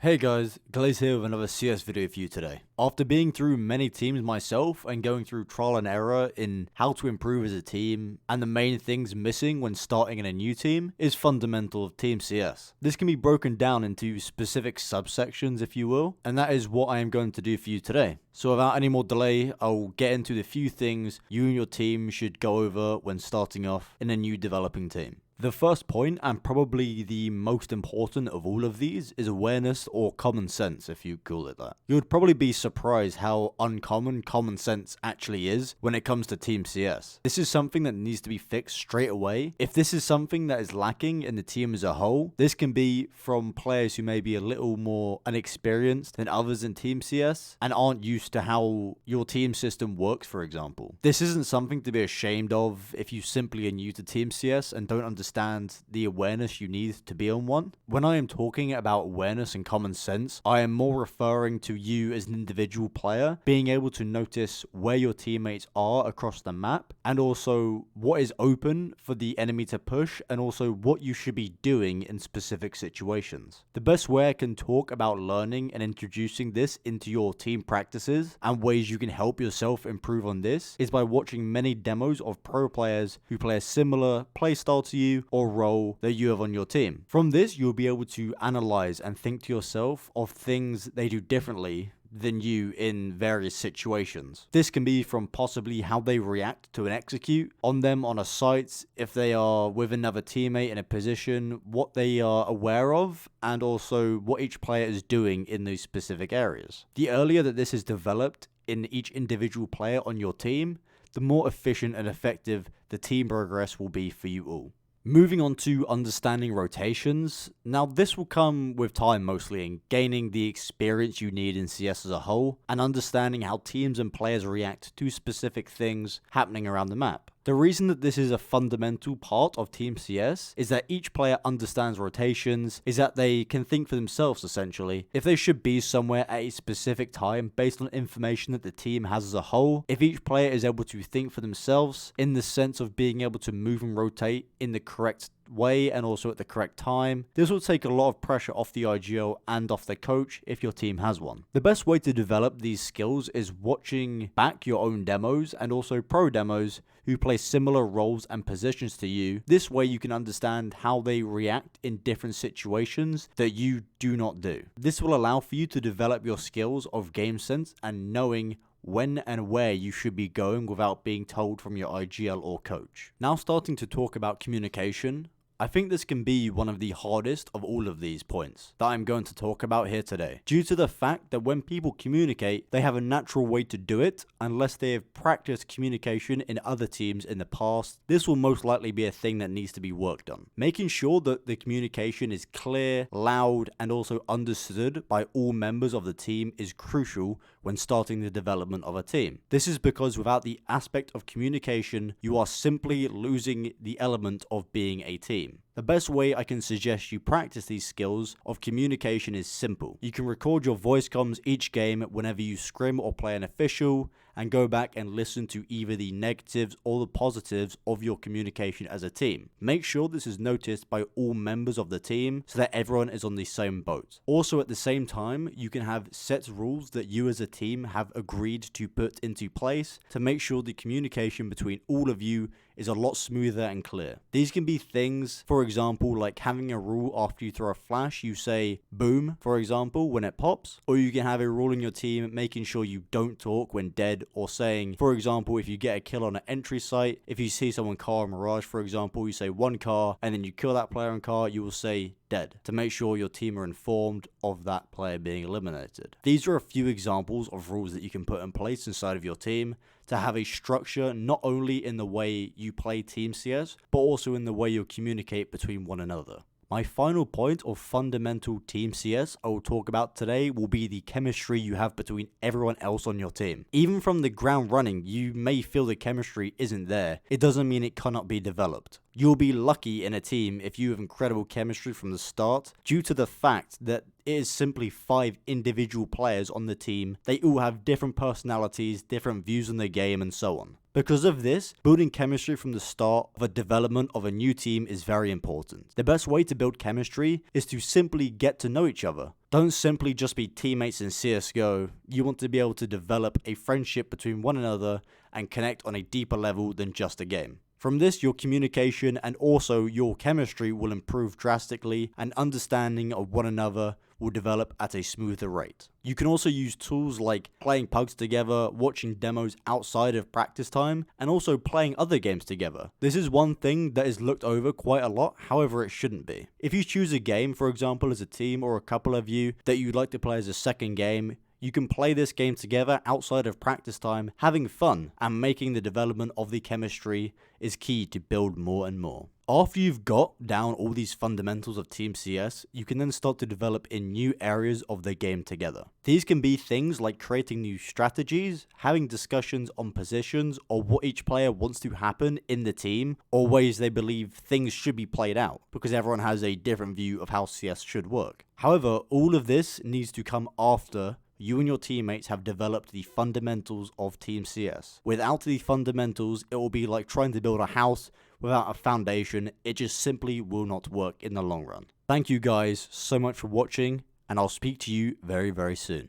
Hey guys, Glaze here with another CS video for you today. After being through many teams myself and going through trial and error in how to improve as a team, and the main things missing when starting in a new team is fundamental of Team CS. This can be broken down into specific subsections if you will, and that is what I am going to do for you today. So without any more delay, I'll get into the few things you and your team should go over when starting off in a new developing team. The first point, and probably the most important of all of these, is awareness or common sense, if you call it that. You would probably be surprised how uncommon common sense actually is when it comes to Team CS. This is something that needs to be fixed straight away. If this is something that is lacking in the team as a whole, this can be from players who may be a little more inexperienced than others in Team CS and aren't used to how your team system works, for example. This isn't something to be ashamed of if you simply are new to Team CS and don't understand the awareness you need to be on one. When I am talking about awareness and common sense, I am more referring to you as an individual player being able to notice where your teammates are across the map and also what is open for the enemy to push and also what you should be doing in specific situations. The best way I can talk about learning and introducing this into your team practices and ways you can help yourself improve on this is by watching many demos of pro players who play a similar playstyle to you or role that you have on your team. From this, you'll be able to analyze and think to yourself of things they do differently than you in various situations. This can be from possibly how they react to an execute on them on a site, if they are with another teammate in a position, what they are aware of, and also what each player is doing in those specific areas. The earlier that this is developed in each individual player on your team, the more efficient and effective the team progress will be for you all. Moving on to understanding rotations. Now this will come with time mostly in gaining the experience you need in CS as a whole and understanding how teams and players react to specific things happening around the map. The reason that this is a fundamental part of Team CS is that each player understands rotations, is that they can think for themselves essentially. If they should be somewhere at a specific time based on information that the team has as a whole, if each player is able to think for themselves in the sense of being able to move and rotate in the correct way and also at the correct time, this will take a lot of pressure off the IGL and off the coach if your team has one. The best way to develop these skills is watching back your own demos and also pro demos who play similar roles and positions to you. This way you can understand how they react in different situations that you do not do. This will allow for you to develop your skills of game sense and knowing when and where you should be going without being told from your IGL or coach. Now starting to talk about communication, I think this can be one of the hardest of all of these points that I'm going to talk about here today, due to the fact that when people communicate, they have a natural way to do it unless they have practiced communication in other teams in the past. This will most likely be a thing that needs to be worked on. Making sure that the communication is clear, loud, and also understood by all members of the team is crucial when starting the development of a team. This is because without the aspect of communication, you are simply losing the element of being a team. The best way I can suggest you practice these skills of communication is simple. You can record your voice comms each game whenever you scrim or play an official and go back and listen to either the negatives or the positives of your communication as a team. Make sure this is noticed by all members of the team so that everyone is on the same boat. Also at the same time, you can have set rules that you as a team have agreed to put into place to make sure the communication between all of you is a lot smoother and clear. These can be things, for example, like having a rule after you throw a flash, you say boom, for example, when it pops, or you can have a rule in your team making sure you don't talk when dead, or saying, for example, if you get a kill on an entry site, if you see someone car or Mirage, for example, you say one car, and then you kill that player on car, you will say dead, to make sure your team are informed of that player being eliminated. These are a few examples of rules that you can put in place inside of your team to have a structure not only in the way you play Team CS, but also in the way you communicate between one another. My final point of fundamental Team CS I will talk about today will be the chemistry you have between everyone else on your team. Even from the ground running, you may feel the chemistry isn't there. It doesn't mean it cannot be developed. You'll be lucky in a team if you have incredible chemistry from the start, due to the fact that it is simply 5 individual players on the team. They all have different personalities, different views on the game, and so on. Because of this, building chemistry from the start of a development of a new team is very important. The best way to build chemistry is to simply get to know each other. Don't simply just be teammates in CSGO. You want to be able to develop a friendship between one another and connect on a deeper level than just a game. From this, your communication and also your chemistry will improve drastically, and understanding of one another will develop at a smoother rate. You can also use tools like playing pugs together, watching demos outside of practice time, and also playing other games together. This is one thing that is looked over quite a lot, however it shouldn't be. If you choose a game, for example, as a team or a couple of you, that you'd like to play as a second game, you can play this game together outside of practice time, having fun, and making the development of the chemistry is key to build more and more. After you've got down all these fundamentals of Team CS, you can then start to develop in new areas of the game together. These can be things like creating new strategies, having discussions on positions or what each player wants to happen in the team, or ways they believe things should be played out, because everyone has a different view of how CS should work. However, all of this needs to come after you and your teammates have developed the fundamentals of Team CS. Without the fundamentals, it will be like trying to build a house without a foundation. It just simply will not work in the long run. Thank you guys so much for watching, and I'll speak to you very, very soon.